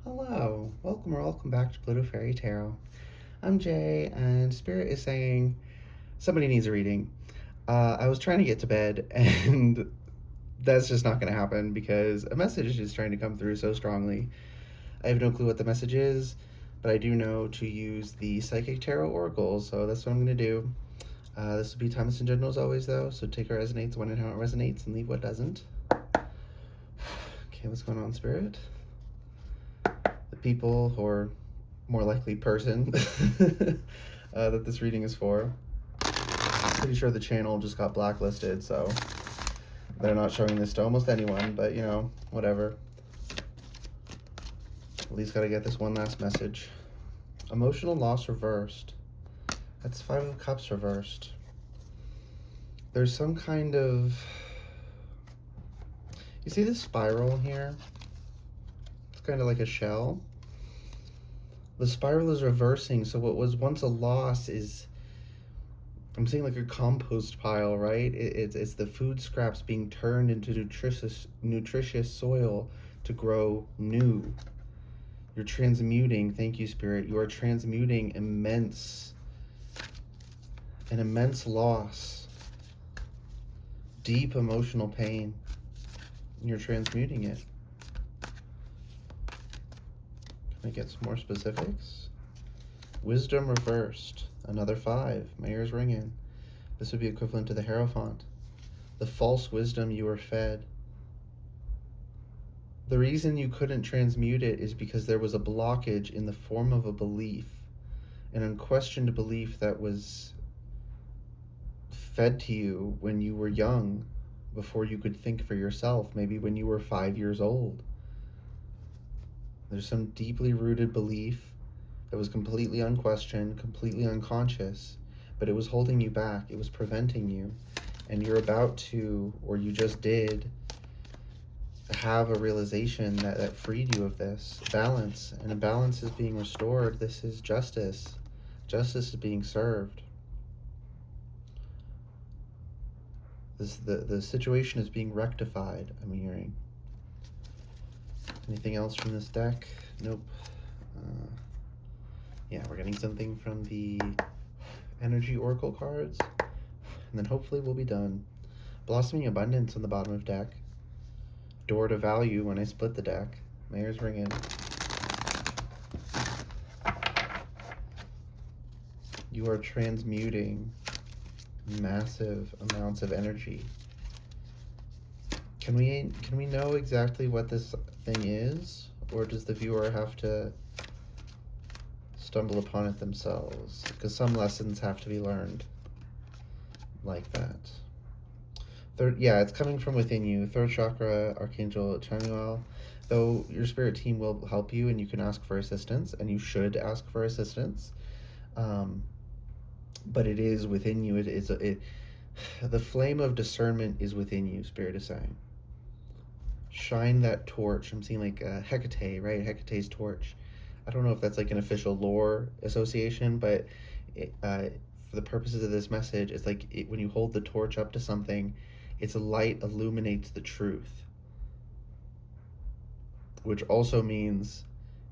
Hello, welcome or welcome back to Pluto Fairy Tarot. I'm Jay, and Spirit is saying somebody needs a reading. I was trying to get to bed, and that's just not going to happen because a message is trying to come through so strongly. I have no clue what the message is, but I do know to use the Psychic Tarot Oracle, so that's what I'm going to do. This will be timeless and general as always, though, so take what resonates when and how it resonates, and leave what doesn't. Okay, what's going on, Spirit? The people, or more likely person, that this reading is for. Pretty sure the channel just got blacklisted, so they're not showing this to almost anyone, but you know, whatever. At least gotta get this one last message. Emotional loss reversed. That's 5 of Cups reversed. There's some kind of... You see this spiral here? It's kind of like a shell. The spiral is reversing, so what was once a loss is... I'm seeing like a compost pile, right? It's the food scraps being turned into nutritious soil to grow new. You're transmuting, thank you, Spirit. You are transmuting an immense loss, deep emotional pain. And you're transmuting it. Can I get some more specifics? Wisdom reversed. Another 5. My ears ringing. This would be equivalent to the Hierophant. The false wisdom you were fed. The reason you couldn't transmute it is because there was a blockage in the form of a belief, an unquestioned belief that was fed to you when you were young, before you could think for yourself, maybe when you were 5 years old. There's some deeply rooted belief that was completely unquestioned, completely unconscious, but it was holding you back. It was preventing you. And you're about to, or you just did, have a realization that freed you of this. Balance. And a balance is being restored. This is justice. Justice is being served. The situation is being rectified, I'm hearing. Anything else from this deck? Nope. Yeah, we're getting something from the Energy Oracle cards, and then hopefully we'll be done. Blossoming Abundance on the bottom of deck. Door to Value when I split the deck. My ears ringing. You are transmuting massive amounts of energy. Can we know exactly what this thing is, or does the viewer have to stumble upon it themselves? Because some lessons have to be learned like that. Yeah, it's coming from within you. 3rd chakra, Archangel Chamuel. Though your spirit team will help you, and you can ask for assistance, and you should ask for assistance. But it is within you. The flame of discernment is within you, Spirit is saying. Shine that torch. I'm seeing like Hecate, right? Hecate's torch. I don't know if that's like an official lore association, but for the purposes of this message, it's like when you hold the torch up to something, its light illuminates the truth, which also means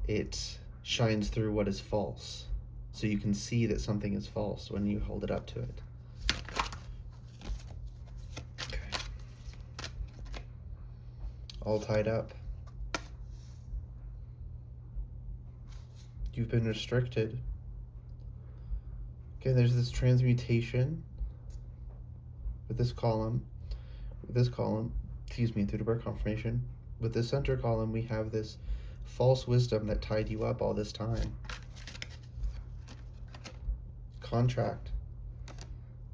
it shines through what is false. So you can see that something is false when you hold it up to it. Okay. All tied up. You've been restricted. Okay, there's this transmutation with this column. Through the birth confirmation. With the center column, we have this false wisdom that tied you up all this time. Contract.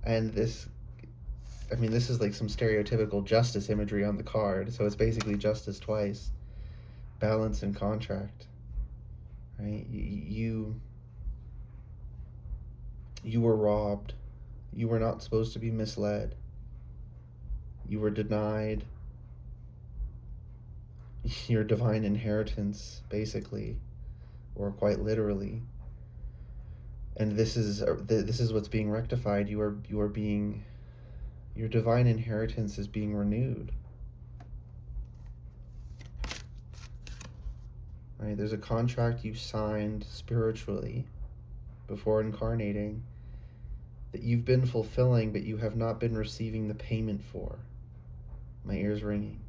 And this is like some stereotypical justice imagery on the card, so it's basically justice twice. Balance and contract. Right? You were robbed. You were not supposed to be misled. You were denied your divine inheritance, basically, or quite literally. And this is what's being rectified. Your divine inheritance is being renewed. right? There's a contract you signed spiritually before incarnating that you've been fulfilling, but you have not been receiving the payment for. My ear's ringing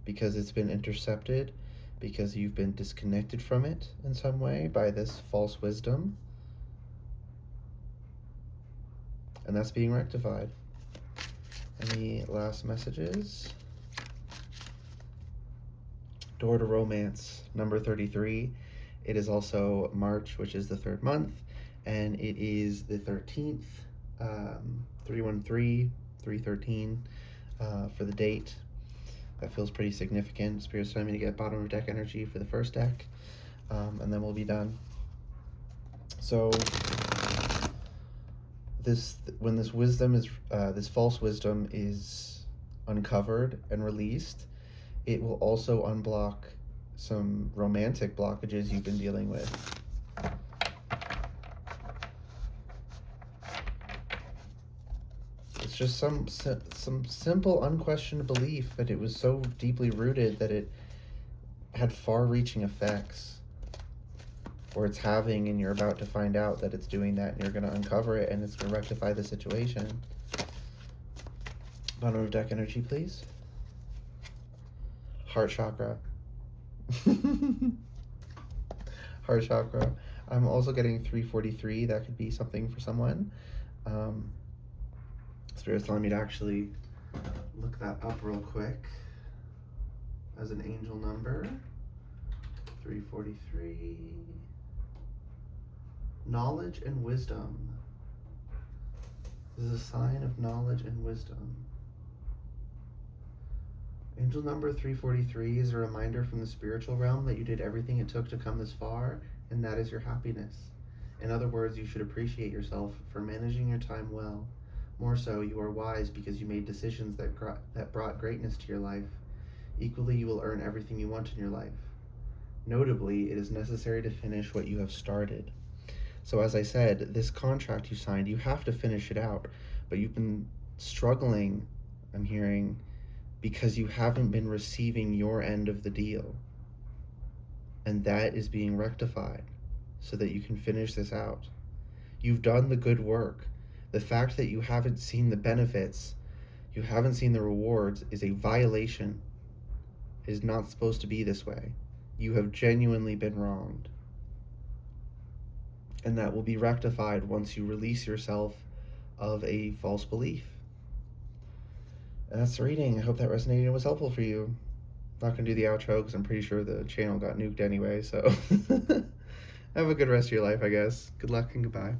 because it's been intercepted, because you've been disconnected from it in some way by this false wisdom, and that's being rectified. Any last messages? Door to Romance, number 33. It is also March, which is the third month, and it is the 13th, 313, 313 for the date. That feels pretty significant. Spirit's telling me to get bottom of deck energy for the first deck, and then we'll be done. So when this wisdom is, this false wisdom is uncovered and released, it will also unblock some romantic blockages you've been dealing with. It's just some simple, unquestioned belief, but it was so deeply rooted that it had far-reaching effects, or it's having, and you're about to find out that it's doing that, and you're going to uncover it, and it's going to rectify the situation. Bottom of deck energy, please. Heart chakra. Heart chakra. I'm also getting 343. That could be something for someone. Spirit's telling me to actually look that up real quick as an angel number. 343. Knowledge and wisdom. This is a sign of knowledge and wisdom. Angel number 343 is a reminder from the spiritual realm that you did everything it took to come this far, and that is your happiness. In other words, you should appreciate yourself for managing your time well. More so, you are wise because you made decisions that brought greatness to your life. Equally, you will earn everything you want in your life. Notably, it is necessary to finish what you have started. So as I said, this contract you signed, you have to finish it out, but you've been struggling, I'm hearing, because you haven't been receiving your end of the deal. And that is being rectified so that you can finish this out. You've done the good work. The fact that you haven't seen the benefits, you haven't seen the rewards, is a violation. It is not supposed to be this way. You have genuinely been wronged. And that will be rectified once you release yourself of a false belief. And that's the reading. I hope that resonated and was helpful for you. I'm not going to do the outro because I'm pretty sure the channel got nuked anyway, so have a good rest of your life, I guess. Good luck and goodbye.